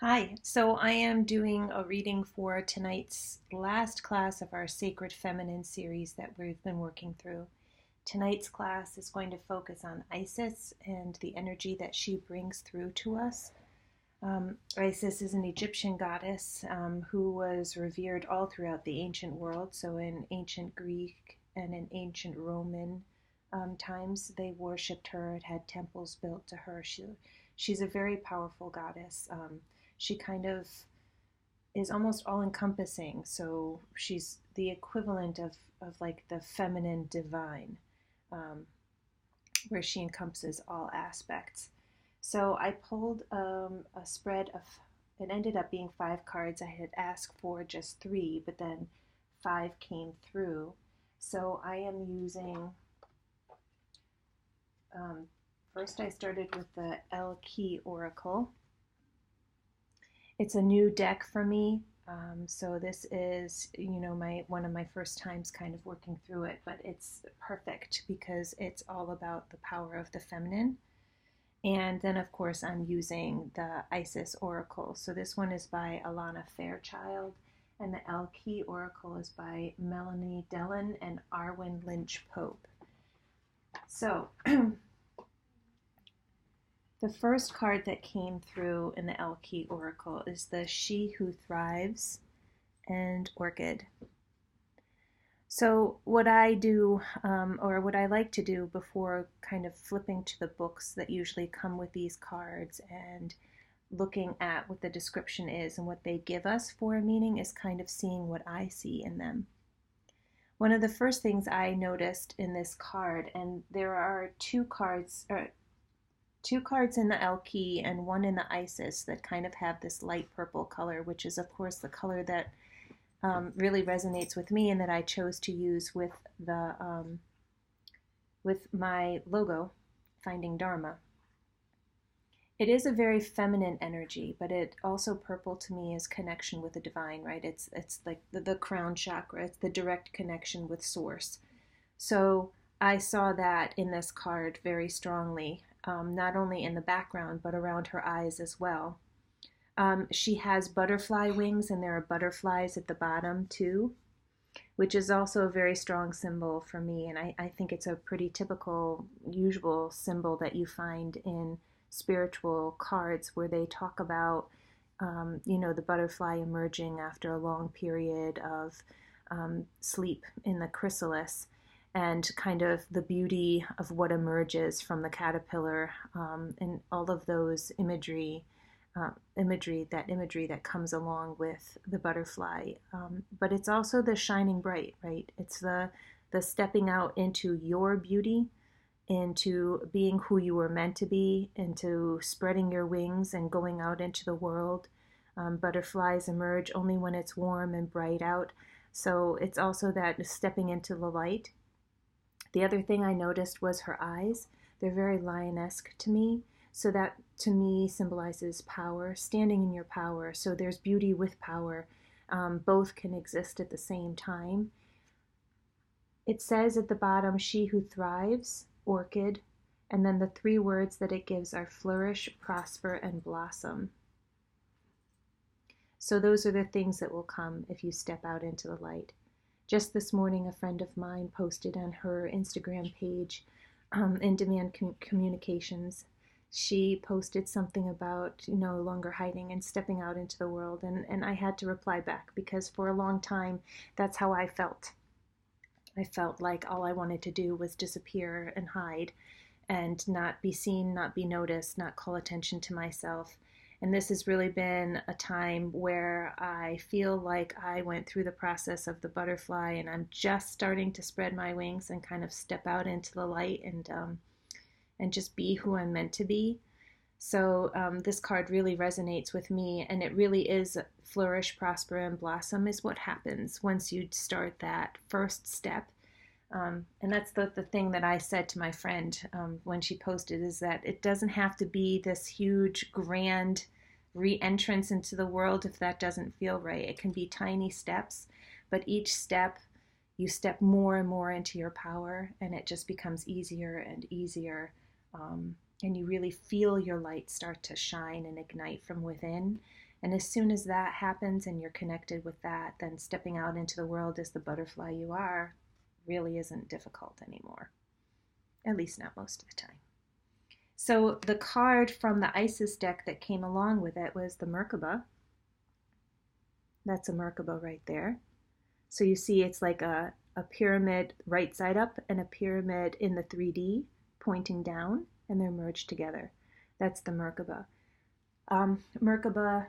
Hi, so I am doing a reading for tonight's last class of our Sacred Feminine series that we've been working through. Tonight's class is going to focus on Isis and the energy that she brings through to us. Isis is an Egyptian goddess who was revered all throughout the ancient world. So, in ancient Greek and in ancient Roman times, they worshipped her and had temples built to her. She's a very powerful goddess. She kind of is almost all encompassing. So, she's the equivalent of like the feminine divine, um, where she encompasses all aspects. So I pulled a spread of, it ended up being 5 cards. I had asked for just 3, but then 5 came through. So I am using, first I started with the L Key Oracle. It's a new deck for me. So this is, my one of my first times kind of working through it, but it's perfect because it's all about the power of the feminine. And then, of course, I'm using the Isis Oracle. So this one is by Alana Fairchild, and the El Key Oracle is by Melanie Dellon and Arwen Lynch Pope. So the first card that came through in the El Key Oracle is the She Who Thrives and Orchid. So what I do, or what I like to do before kind of flipping to the books that usually come with these cards and looking at what the description is and what they give us for a meaning, is kind of seeing what I see in them. One of the first things I noticed in this card, and there are two cards in the El Key and one in the Isis that kind of have this light purple color, which is of course the color that really resonates with me and that I chose to use with my logo, Finding Dharma. It is a very feminine energy, but it also, purple to me is connection with the divine, right? It's like the crown chakra. It's the direct connection with source. So I saw that in this card very strongly, not only in the background but around her eyes as well. She has butterfly wings, and there are butterflies at the bottom too, which is also a very strong symbol for me. And I think it's a pretty typical, usual symbol that you find in spiritual cards where they talk about, the butterfly emerging after a long period of sleep in the chrysalis, and kind of the beauty of what emerges from the caterpillar, and all of those imagery that comes along with the butterfly. But it's also the shining bright, right? It's the stepping out into your beauty, into being who you were meant to be, into spreading your wings and going out into the world. Butterflies emerge only when it's warm and bright out. So it's also that stepping into the light. The other thing I noticed was her eyes. They're very lionesque to me. So that to me symbolizes power, standing in your power. So there's beauty with power. Both can exist at the same time. It says at the bottom, She Who Thrives, Orchid, and then the 3 words that it gives are flourish, prosper, and blossom. So those are the things that will come if you step out into the light. Just this morning, a friend of mine posted on her Instagram page, in Demand Communications, she posted something about no longer hiding and stepping out into the world. And I had to reply back because for a long time, that's how I felt. I felt like all I wanted to do was disappear and hide and not be seen, not be noticed, not call attention to myself. And this has really been a time where I feel like I went through the process of the butterfly, and I'm just starting to spread my wings and kind of step out into the light and just be who I'm meant to be. So this card really resonates with me, and it really is flourish, prosper, and blossom is what happens once you start that first step. And that's the thing that I said to my friend when she posted, is that it doesn't have to be this huge, grand re-entrance into the world if that doesn't feel right. It can be tiny steps, but each step, you step more and more into your power, and it just becomes easier and easier. And you really feel your light start to shine and ignite from within. And as soon as that happens and you're connected with that, then stepping out into the world as the butterfly you are really isn't difficult anymore. At least not most of the time. So the card from the Isis deck that came along with it was the Merkaba. That's a Merkaba right there. So you see it's like a pyramid right side up and a pyramid in the 3D pointing down, and they're merged together. That's the Merkaba. Merkaba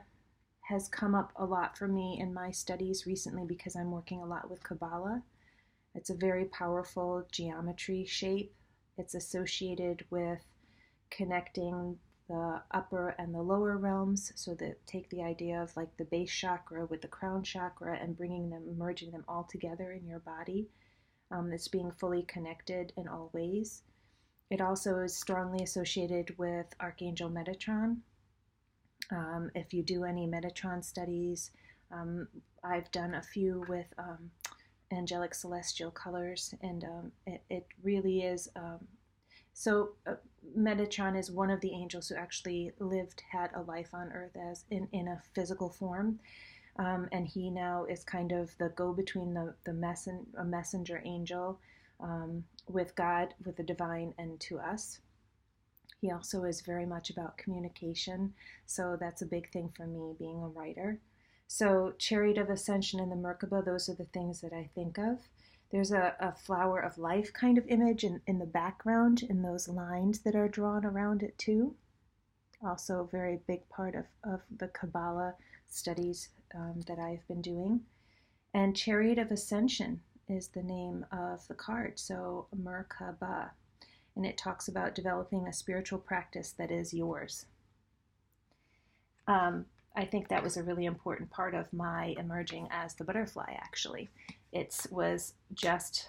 has come up a lot for me in my studies recently because I'm working a lot with Kabbalah. It's a very powerful geometry shape. It's associated with connecting the upper and the lower realms, so that take the idea of like the base chakra with the crown chakra and bringing them, merging them all together in your body. It's being fully connected in all ways. It also is strongly associated with Archangel Metatron. If you do any Metatron studies, I've done a few with angelic celestial colors, and it really is. Metatron is one of the angels who actually had a life on Earth as in a physical form, and he now is kind of the go-between, a messenger angel with God, with the divine, and to us. He also is very much about communication, so that's a big thing for me, being a writer. So Chariot of Ascension and the Merkaba, those are the things that I think of. There's a flower of life kind of image in the background, in those lines that are drawn around it too. Also a very big part of the Kabbalah studies that I've been doing. And Chariot of Ascension is the name of the card, so Merkaba. And it talks about developing a spiritual practice that is yours. I think that was a really important part of my emerging as the butterfly, actually. It was just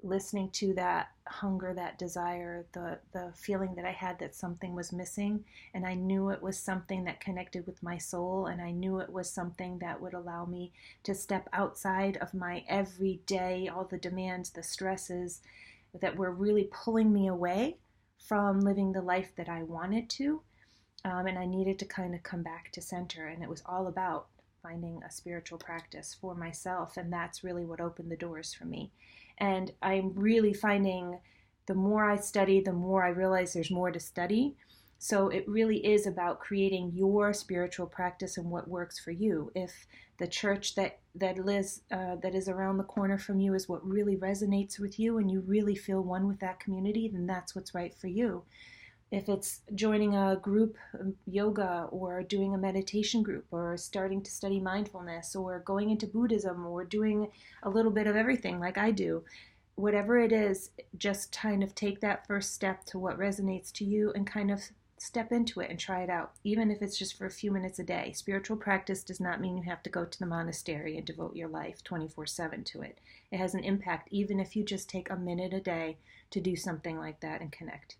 listening to that hunger, that desire, the feeling that I had that something was missing, and I knew it was something that connected with my soul, and I knew it was something that would allow me to step outside of my everyday, all the demands, the stresses that were really pulling me away from living the life that I wanted to, and I needed to kind of come back to center, and it was all about finding a spiritual practice for myself, and that's really what opened the doors for me. And I'm really finding the more I study, the more I realize there's more to study. So it really is about creating your spiritual practice and what works for you. If the church that is around the corner from you is what really resonates with you and you really feel one with that community, then that's what's right for you. If it's joining a group yoga or doing a meditation group or starting to study mindfulness or going into Buddhism or doing a little bit of everything like I do, whatever it is, just kind of take that first step to what resonates to you and kind of step into it and try it out, even if it's just for a few minutes a day. Spiritual practice does not mean you have to go to the monastery and devote your life 24/7 to it. It has an impact even if you just take a minute a day to do something like that and connect.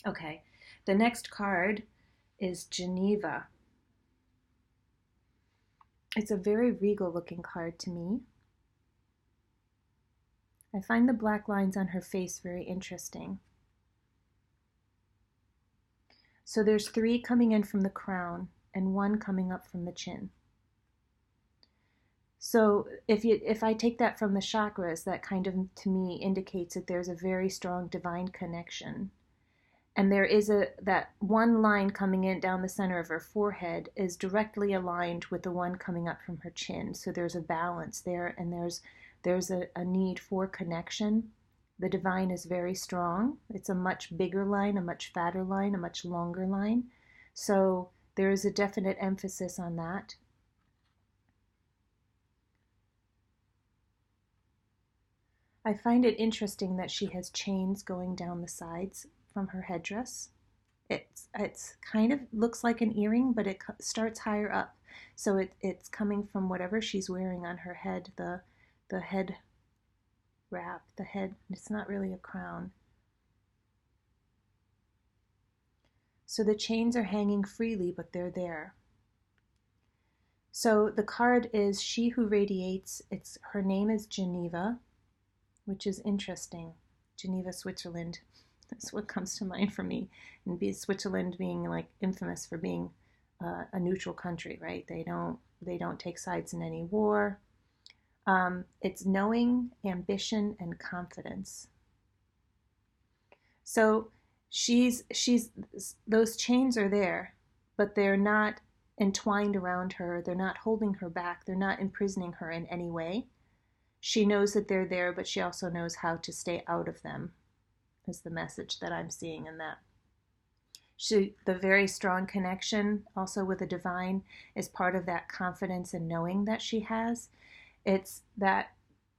Okay, the next card is Geneva. It's a very regal looking card to me. I find the black lines on her face very interesting. So there's 3 coming in from the crown and 1 coming up from the chin. So if I take that from the chakras, that kind of to me indicates that there's a very strong divine connection. And there is that one line coming in down the center of her forehead is directly aligned with the one coming up from her chin. So there's a balance there, and there's a need for connection. The divine is very strong. It's a much bigger line, a much fatter line, a much longer line. So there is a definite emphasis on that. I find it interesting that she has chains going down the sides from her headdress. It's kind of looks like an earring, but it starts higher up. So it's coming from whatever she's wearing on her head, the head wrap, the head, it's not really a crown. So the chains are hanging freely, but they're there. So the card is She Who Radiates. Her name is Geneva, which is interesting. Geneva, Switzerland. That's what comes to mind for me. And Switzerland being like infamous for being a neutral country, right? They don't take sides in any war. It's knowing, ambition, and confidence. So she's those chains are there, but they're not entwined around her. They're not holding her back. They're not imprisoning her in any way. She knows that they're there, but she also knows how to stay out of them, is the message that I'm seeing in that. The very strong connection also with the divine is part of that confidence and knowing that she has. It's that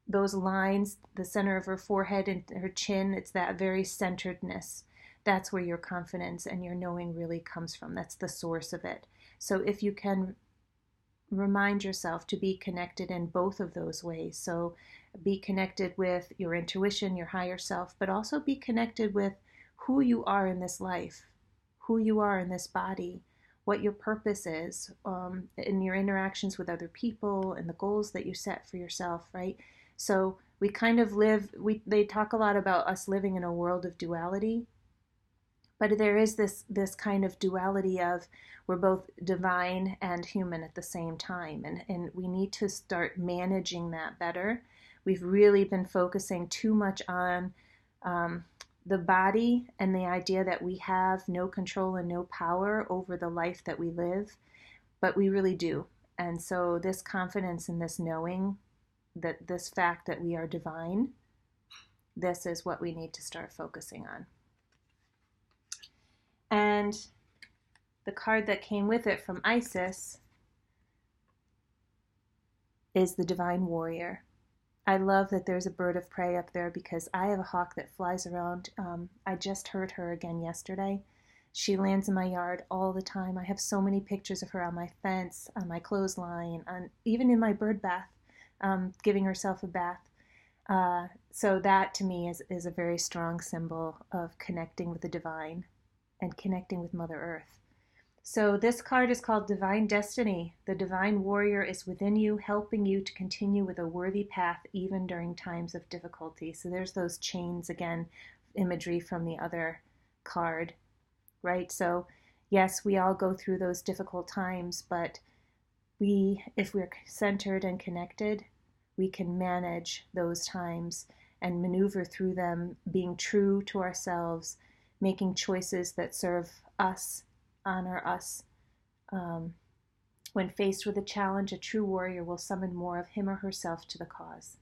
those lines, the center of her forehead and her chin, it's that very centeredness. That's where your confidence and your knowing really comes from. That's the source of it. So if you can remind yourself to be connected in both of those ways. So be connected with your intuition, your higher self, but also be connected with who you are in this life, who you are in this body, what your purpose is, in your interactions with other people and the goals that you set for yourself, right? So we kind of they talk a lot about us living in a world of duality, but there is this kind of duality of we're both divine and human at the same time, and we need to start managing that better. We've really been focusing too much on the body and the idea that we have no control and no power over the life that we live, but we really do. And so this confidence and this knowing that this fact that we are divine, this is what we need to start focusing on. And the card that came with it from Isis is the Divine Warrior. I love that there's a bird of prey up there because I have a hawk that flies around. I just heard her again yesterday. She lands in my yard all the time. I have so many pictures of her on my fence, on my clothesline, even in my bird bath, giving herself a bath. So that to me is a very strong symbol of connecting with the divine and connecting with Mother Earth. So this card is called Divine Destiny. The Divine Warrior is within you, helping you to continue with a worthy path even during times of difficulty. So there's those chains again, imagery from the other card, right? So yes, we all go through those difficult times, but if we're centered and connected, we can manage those times and maneuver through them, being true to ourselves, making choices that serve us, honor us. When faced with a challenge, a true warrior will summon more of him or herself to the cause.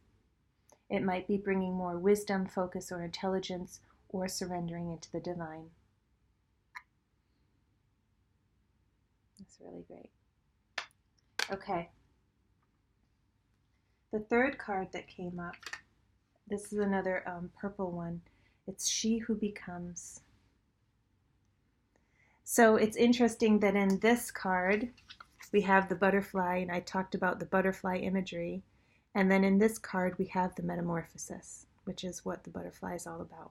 It might be bringing more wisdom, focus, or intelligence, or surrendering into the divine. That's really great. Okay. The third card that came up, this is another purple one. It's She Who Becomes. So it's interesting that in this card, we have the butterfly, and I talked about the butterfly imagery. And then in this card, we have the metamorphosis, which is what the butterfly is all about.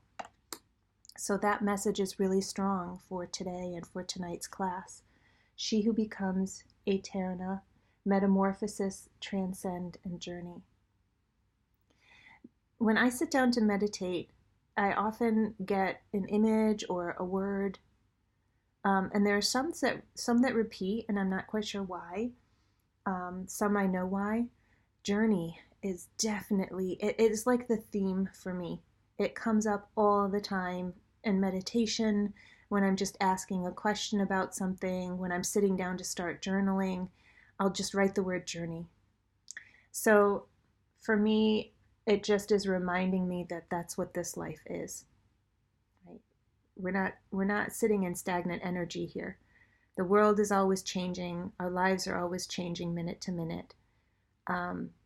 So that message is really strong for today and for tonight's class. She who becomes, Eterna, metamorphosis, transcend, and journey. When I sit down to meditate, I often get an image or a word. And there are some that repeat, and I'm not quite sure why. Some I know why. Journey is definitely, it is like the theme for me. It comes up all the time in meditation, when I'm just asking a question about something, when I'm sitting down to start journaling, I'll just write the word journey. So for me, it just is reminding me that that's what this life is. We're not sitting in stagnant energy here. The world is always changing. Our lives are always changing minute to minute.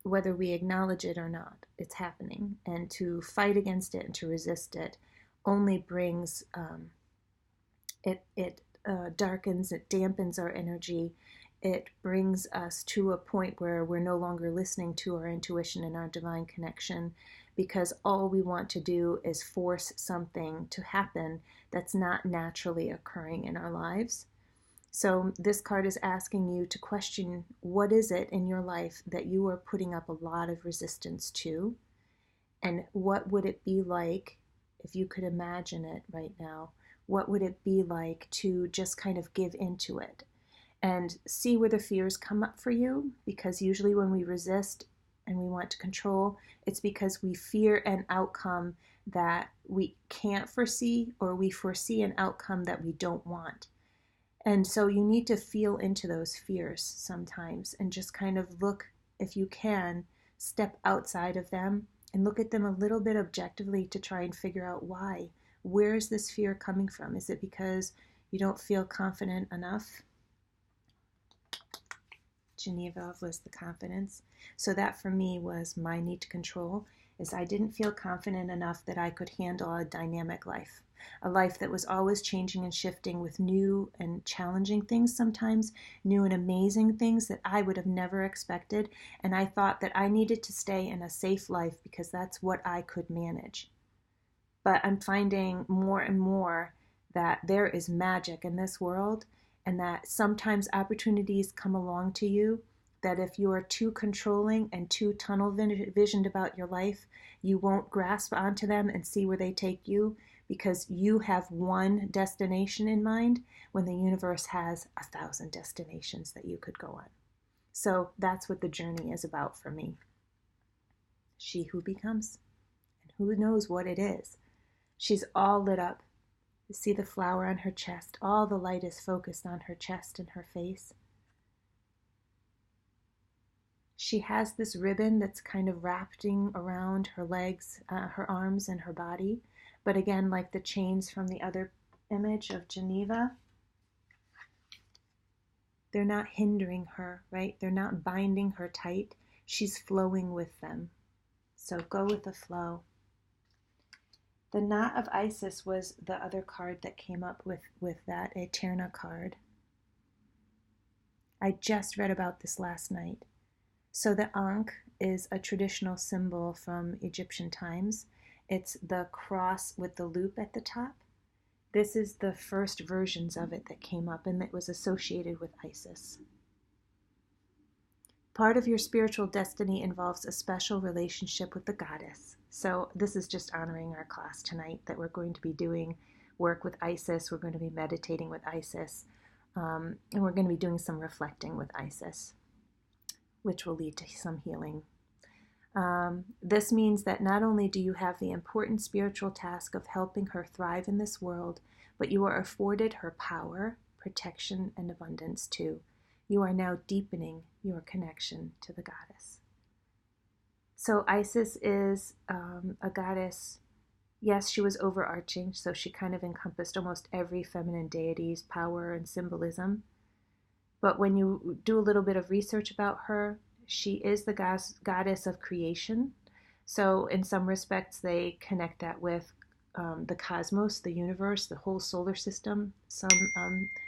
Whether we acknowledge it or not, it's happening. And to fight against it and to resist it only brings, it darkens, it dampens our energy. It brings us to a point where we're no longer listening to our intuition and our divine connection, because all we want to do is force something to happen that's not naturally occurring in our lives. So this card is asking you to question, what is it in your life that you are putting up a lot of resistance to? And what would it be like if you could imagine it right now, what would it be like to just kind of give into it and see where the fears come up for you? Because usually when we resist and we want to control, it's because we fear an outcome that we can't foresee, or we foresee an outcome that we don't want. And so you need to feel into those fears sometimes and just kind of look, if you can, step outside of them and look at them a little bit objectively to try and figure out why. Where is this fear coming from? Is it because you don't feel confident enough? Geneva was the confidence. So that for me was my need to control, is I didn't feel confident enough that I could handle a dynamic life. A life that was always changing and shifting with new and challenging things sometimes, new and amazing things that I would have never expected. And I thought that I needed to stay in a safe life because that's what I could manage. But I'm finding more and more that there is magic in this world, and that sometimes opportunities come along to you that if you are too controlling and too tunnel visioned about your life, you won't grasp onto them and see where they take you, because you have one destination in mind when the universe has 1,000 destinations that you could go on. So that's what the journey is about for me. She who becomes, and who knows what it is. She's all lit up. You see the flower on her chest. All the light is focused on her chest and her face. She has this ribbon that's kind of wrapping around her legs, her arms, and her body. But again, like the chains from the other image of Geneva, they're not hindering her, right? They're not binding her tight. She's flowing with them. So go with the flow. The Knot of Isis was the other card that came up with that Eterna card. I just read about this last night. So the Ankh is a traditional symbol from Egyptian times. It's the cross with the loop at the top. This is the first versions of it that came up, and it was associated with Isis. Part of your spiritual destiny involves a special relationship with the goddess. So this is just honoring our class tonight, that we're going to be doing work with Isis. We're going to be meditating with Isis. And we're going to be doing some reflecting with Isis, which will lead to some healing. This means that not only do you have the important spiritual task of helping her thrive in this world, but you are afforded her power, protection, and abundance too. You are now deepening your connection to the goddess. So Isis is a goddess. Yes, she was overarching, so she kind of encompassed almost every feminine deity's power and symbolism. But when you do a little bit of research about her, she is the goddess of creation. So in some respects, they connect that with the cosmos, the universe, the whole solar system. Some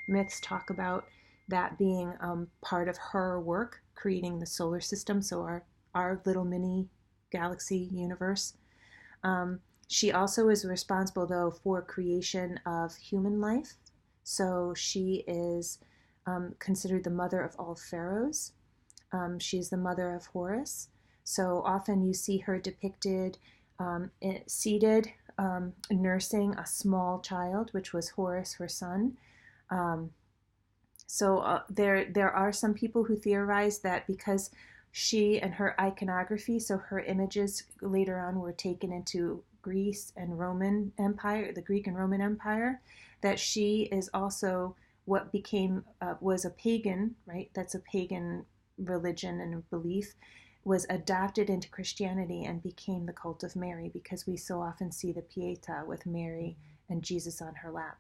myths talk about that being part of her work, creating the solar system, so our little mini galaxy universe. She also is responsible, though, for creation of human life. So she is considered the mother of all pharaohs. She's the mother of Horus. So often you see her depicted seated, nursing a small child, which was Horus, her son. There are some people who theorize that because she and her iconography, so her images later on were taken into Greece and Roman Empire, the Greek and Roman Empire, that she is also what became, was a pagan, right? That's a pagan religion and belief, was adopted into Christianity and became the cult of Mary, because we so often see the Pietà with Mary and Jesus on her lap.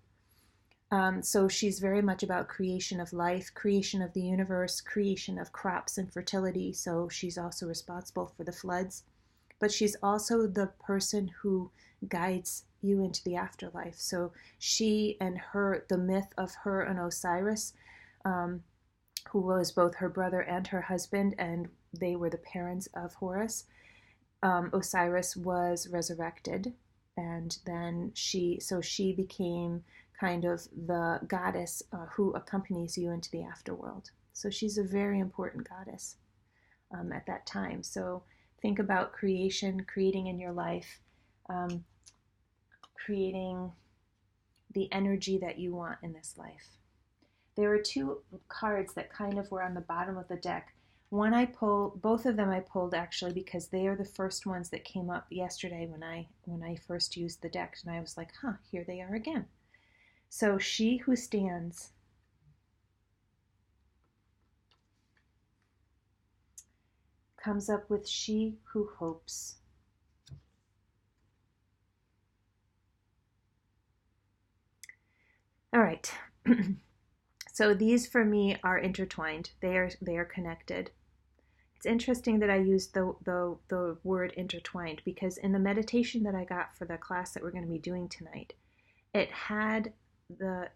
So she's very much about creation of life, creation of the universe, creation of crops and fertility. So she's also responsible for the floods. But she's also the person who guides you into the afterlife. So she and her, the myth of her and Osiris, who was both her brother and her husband, and they were the parents of Horus. Osiris was resurrected, and then she became kind of the goddess who accompanies you into the afterworld. So she's a very important goddess at that time. So think about creation, creating in your life. creating the energy that you want in this life. There were two cards that kind of were on the bottom of the deck. One I pulled, both of them I pulled actually because they are the first ones that came up yesterday when I first used the deck, and I was like, huh, here they are again. So she who stands comes up with she who hopes. All right. So these for me are intertwined. They are connected. It's interesting that I used the word intertwined because in the meditation that I got for the class that we're going to be doing tonight, it had the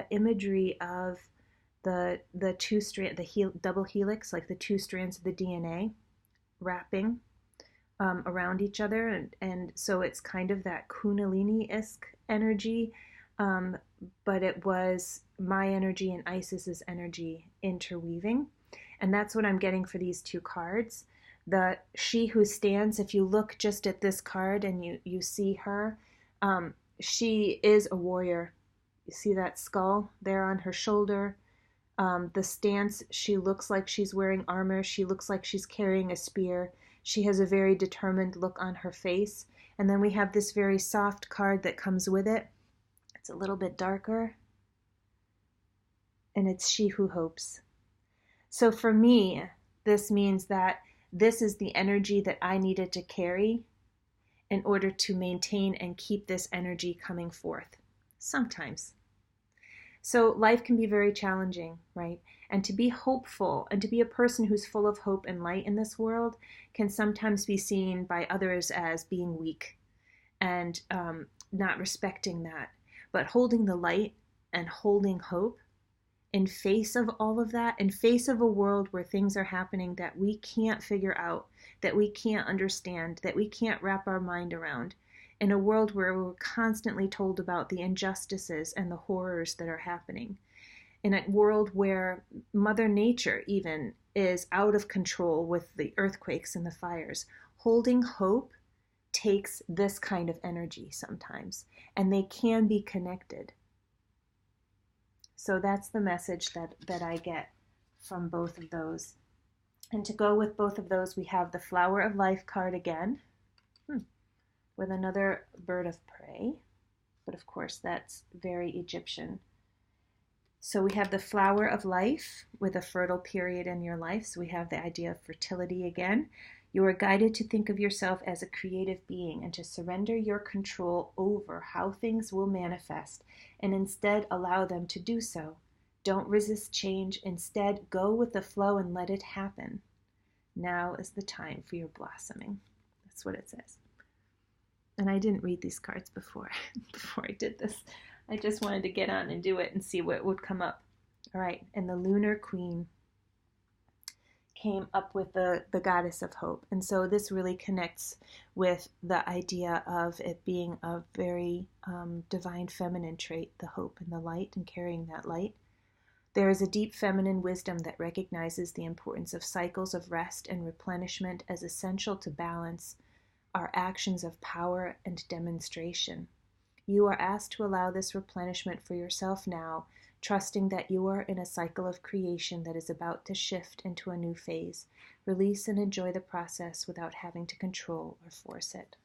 imagery of the double helix, like the two strands of the DNA wrapping around each other, and so it's kind of that Kundalini-esque energy, but it was my energy and Isis's energy interweaving, and that's what I'm getting for these two cards. The she who stands, if you look just at this card and you see her, she is a warrior. You see that skull there on her shoulder. The stance, she looks like she's wearing armor. She looks like she's carrying a spear. She has a very determined look on her face. And then we have this very soft card that comes with it. It's a little bit darker. And it's she who hopes. So for me, this means that this is the energy that I needed to carry in order to maintain and keep this energy coming forth. Sometimes. So life can be very challenging, right? And to be hopeful and to be a person who's full of hope and light in this world can sometimes be seen by others as being weak and not respecting that. But holding the light and holding hope in face of all of that, in face of a world where things are happening that we can't figure out, that we can't understand, that we can't wrap our mind around, in a world where we're constantly told about the injustices and the horrors that are happening, in a world where Mother Nature even is out of control with the earthquakes and the fires, holding hope takes this kind of energy sometimes, and they can be connected. So that's the message that I get from both of those. And to go with both of those, we have the Flower of Life card again, with another bird of prey. But of course, that's very Egyptian. So we have the Flower of Life with a fertile period in your life. So we have the idea of fertility again. You are guided to think of yourself as a creative being and to surrender your control over how things will manifest and instead allow them to do so. Don't resist change. Instead, go with the flow and let it happen. Now is the time for your blossoming. That's what it says. And I didn't read these cards before I did this. I just wanted to get on and do it and see what would come up. All right, and the Lunar Queen came up with the Goddess of Hope. And so this really connects with the idea of it being a very divine feminine trait, the hope and the light and carrying that light. There is a deep feminine wisdom that recognizes the importance of cycles of rest and replenishment as essential to balance our actions of power and demonstration. You are asked to allow this replenishment for yourself now, trusting that you are in a cycle of creation that is about to shift into a new phase. Release and enjoy the process without having to control or force it.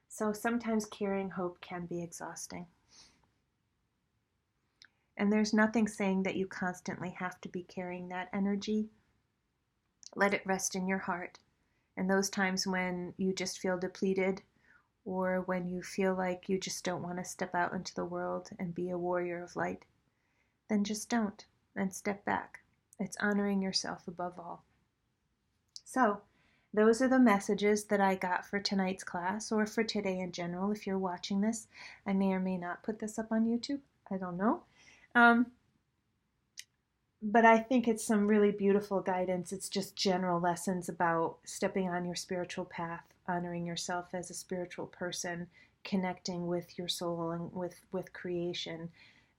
So sometimes carrying hope can be exhausting. And there's nothing saying that you constantly have to be carrying that energy. Let it rest in your heart. And those times when you just feel depleted, or when you feel like you just don't want to step out into the world and be a warrior of light, then just don't, and step back. It's honoring yourself above all. So, those are the messages that I got for tonight's class, or for today in general. If you're watching this, I may or may not put this up on YouTube. I don't know. But I think it's some really beautiful guidance. It's just general lessons about stepping on your spiritual path, honoring yourself as a spiritual person, connecting with your soul and with creation,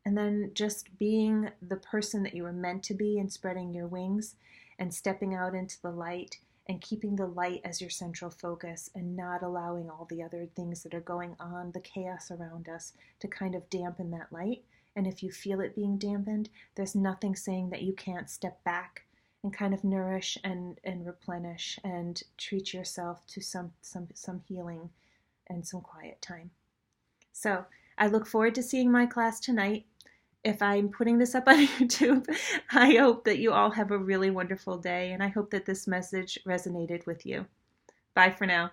and then just being the person that you were meant to be and spreading your wings and stepping out into the light and keeping the light as your central focus and not allowing all the other things that are going on, the chaos around us, to kind of dampen that light. And if you feel it being dampened, there's nothing saying that you can't step back and kind of nourish and replenish and treat yourself to some healing and some quiet time. So I look forward to seeing my class tonight. If I'm putting this up on YouTube, I hope that you all have a really wonderful day, and I hope that this message resonated with you. Bye for now.